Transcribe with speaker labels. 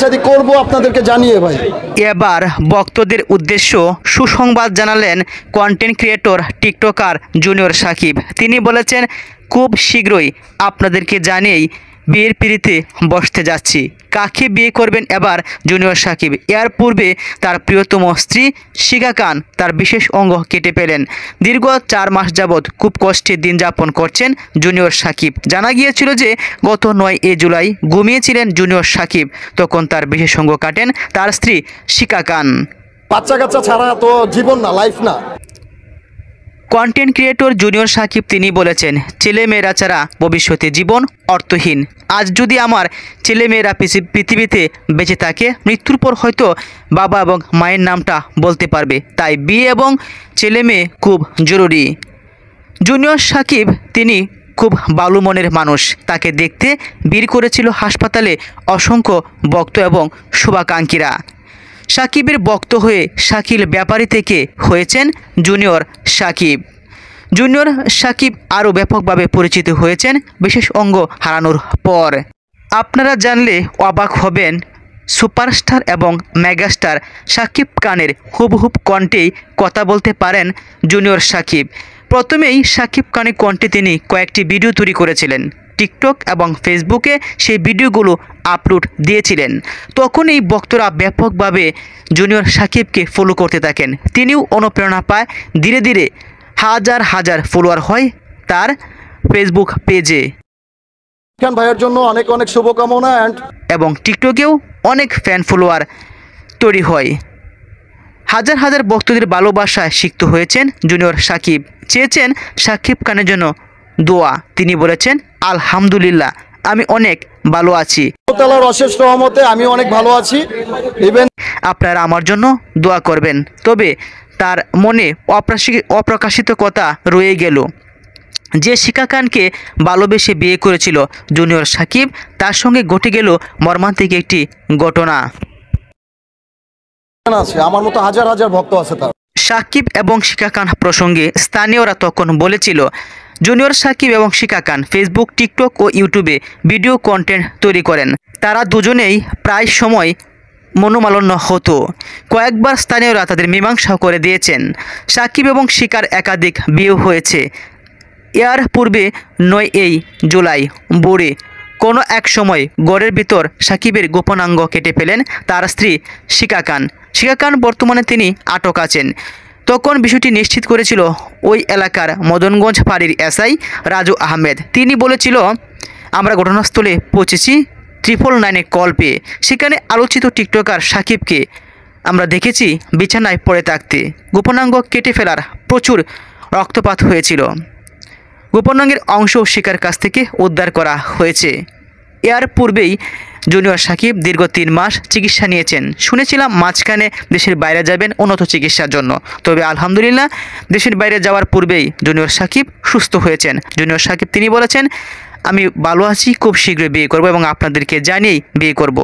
Speaker 1: শাদী করব আপনাদেরকে জানিয়ে ভাই।
Speaker 2: এবার ভক্তদের উদ্দেশ্য সুসংবাদ জানালেন content creator TikToker junior Sakib. তিনি বলেছেন, খুব শীঘ্রই আপনাদেরকে জানিয়েই বিয়ের পিঁড়িতে বসতে যাচ্ছি। কাকে বিয়ে করবেন এবার জুনিয়র সাকিব? এর পূর্বে তার প্রিয়তম স্ত্রী শিখা খান তার বিশেষ অঙ্গ কেটে পেলেন। দীর্ঘ 4 মাস যাবৎ খুব কষ্টে দিন যাপন করছেন জুনিয়র সাকিব। জানা গিয়েছিল যে গত 9 জুলাই ঘুমিয়েছিলেন জুনিয়র সাকিব, তখন তার বিশেষ অঙ্গ কাটেন তার স্ত্রী শিখা খান।
Speaker 1: বাচ্চা কাচ্চা ছাড়া তো জীবন না, লাইফ না।
Speaker 2: কন্টেন্ট ক্রিয়েটর জুনিয়র সাকিব তিনি বলেছেন, ছেলেমেয়েরা ছাড়া ভবিষ্যতে জীবন অর্থহীন। আজ যদি আমার ছেলেমেয়েরা পৃথিবীতে বেঁচে থাকে, মৃত্যুর পর হয়তো বাবা এবং মায়ের নামটা বলতে পারবে। তাই বিয়ে এবং ছেলেমেয়ে খুব জরুরি। জুনিয়র সাকিব তিনি খুব ভালো মনের মানুষ। তাকে দেখতে ভিড় করেছিল হাসপাতালে অসংখ্য ভক্ত এবং শুভাকাঙ্ক্ষীরা। সাকিবের ভক্ত হয়ে শাকিল ব্যাপারী থেকে হয়েছেন জুনিয়র সাকিব। জুনিয়র সাকিব আরও ব্যাপকভাবে পরিচিত হয়েছেন বিশেষ অঙ্গ হারানোর পর। আপনারা জানলে অবাক হবেন, সুপারস্টার এবং মেগাস্টার সাকিব খানের হুবহুব কণ্ঠেই কথা বলতে পারেন জুনিয়র সাকিব। প্রথমেই সাকিব খানের কণ্ঠে তিনি কয়েকটি ভিডিও তৈরি করেছিলেন। টিকটক এবং ফেসবুকে সেই ভিডিওগুলো আপলোড দিয়েছিলেন। তখন এই ভক্তরা ব্যাপকভাবে জুনিয়র সাকিবকে ফলো করতে থাকেন। তিনিও অনুপ্রেরণা পায়। ধীরে ধীরে হাজার হাজার ফলোয়ার হয় তার ফেসবুক পেজে।
Speaker 1: খান ভাইয়ের জন্য অনেক অনেক শুভকামনা
Speaker 2: এবং টিকটকেও অনেক ফ্যান ফলোয়ার তৈরি হয়। হাজার হাজার ভক্তদের ভালোবাসায় সিক্ত হয়েছেন জুনিয়র সাকিব। চেয়েছেন সাকিব খানের জন্য দোয়া। তিনি বলেছেন, আলহামদুলিল্লাহ আমি অনেক ভালো আছি।
Speaker 1: আল্লাহর অশেষ রহমতে আমি অনেক ভালো আছি।
Speaker 2: আপনারা আমার জন্য দোয়া করবেন। তবে তার মনে অপ্রকাশিত কথা রয়ে গেল। যে শিখা খানকে ভালোবেসে বিয়ে করেছিল জুনিয়র সাকিব, তার সঙ্গে ঘটে গেল মর্মান্তিক একটি ঘটনা।
Speaker 1: আমার মতো হাজার হাজার ভক্ত আছে তার।
Speaker 2: সাকিব এবং শিখা খান প্রসঙ্গে স্থানীয়রা তখন বলেছিল, জুনিয়র সাকিব এবং শিখা খান ফেসবুক, টিকটক ও ইউটিউবে ভিডিও কন্টেন্ট তৈরি করেন। তারা দুজনেই প্রায় সময় মনোমালিন্য হতো। কয়েকবার স্থানীয়রা তাদের মীমাংসা করে দিয়েছেন। সাকিব এবং শিখার একাধিক বিয়ে হয়েছে। এর পূর্বে 9 জুলাই ভোরে কোনো এক সময় ঘরের ভিতর সাকিবের গোপনাঙ্গ কেটে ফেলেন তার স্ত্রী শিখা খান। শিখা খান বর্তমানে তিনি আটক আছেন। তখন বিষয়টি নিশ্চিত করেছিল ওই এলাকার মদনগঞ্জ ফাঁড়ির এসআই রাজু আহমেদ। তিনি বলেছিল, আমরা ঘটনাস্থলে পৌঁছেছি 999-এ কল পেয়ে। সেখানে আলোচিত টিকটকার সাকিবকে আমরা দেখেছি বিছানায় পড়ে থাকতে। গোপনাঙ্গ কেটে ফেলার প্রচুর রক্তপাত হয়েছিল। গোপনাঙ্গের অংশ শিখার কাছ থেকে উদ্ধার করা হয়েছে। এর পূর্বেই জুনিয়র সাকিব দীর্ঘ 3 মাস চিকিৎসা নিয়েছেন। শুনেছিলাম মাঝখানে দেশের বাইরে যাবেন উন্নত চিকিৎসার জন্য। তবে আলহামদুলিল্লাহ দেশের বাইরে যাওয়ার পূর্বেই জুনিয়র সাকিব সুস্থ হয়েছেন। জুনিয়র সাকিব তিনি বলেছেন, আমি ভালো আছি, খুব শীঘ্রই বিয়ে করব এবং আপনাদেরকে জানিয়েই বিয়ে করব।